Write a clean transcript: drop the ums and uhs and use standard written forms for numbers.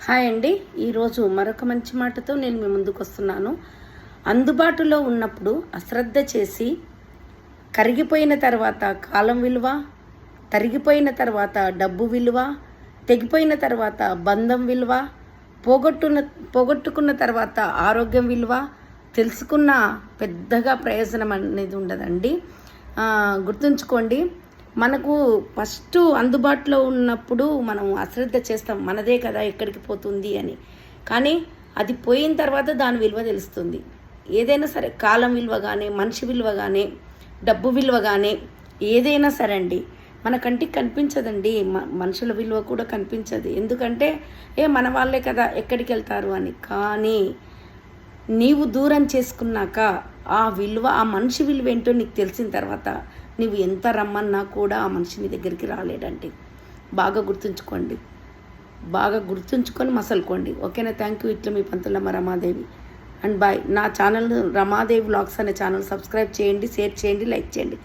Hi అండి. ఈరోజు మరొక మంచి మాటతో నేను మీ ముందుకు వస్తున్నాను. అందుబాటులో ఉన్నప్పుడు అశ్రద్ధ చేసి కరిగిపోయిన తర్వాత కాలం విలువ, తరిగిపోయిన తర్వాత డబ్బు విలువ, తెగిపోయిన తర్వాత బంధం విలువ, పోగొట్టుకున్న తర్వాత ఆరోగ్యం విలువ తెలుసుకున్న పెద్దగా ప్రయోజనం అనేది ఉండదండి. గుర్తుంచుకోండి, మనకు ఫస్ట్ అందుబాటులో ఉన్నప్పుడు మనం అశ్రద్ధ చేస్తాం, మనదే కదా ఎక్కడికి పోతుంది అని. కానీ అది పోయిన తర్వాత దాని విలువ తెలుస్తుంది. ఏదైనా సరే, కాలం విలువ కానీ, మనిషి విలువ కానీ, డబ్బు విలువ కానీ, ఏదైనా సరే అండి, మన కంటికి కనిపించదండి. మనుషుల విలువ కూడా కనిపించదు. ఎందుకంటే మన వాళ్ళే కదా ఎక్కడికి వెళ్తారు అని. కానీ నీవు దూరం చేసుకున్నాక ఆ విలువ, ఆ మనిషి విలువ ఏంటో నీకు తెలిసిన తర్వాత నువ్వు ఎంత రమ్మన్నా కూడా ఆ మనిషి మీ దగ్గరికి రాలేడండి. బాగా గుర్తుంచుకొని మసలుకోండి. ఓకేనా? Thank you. ఇట్లా మీ పంతులమ్మ రమాదేవి అండ్ బాయ్. నా ఛానల్ రమాదేవి వ్లాగ్స్ అనే ఛానల్ సబ్స్క్రైబ్ చేయండి, షేర్ చేయండి, లైక్ చేయండి.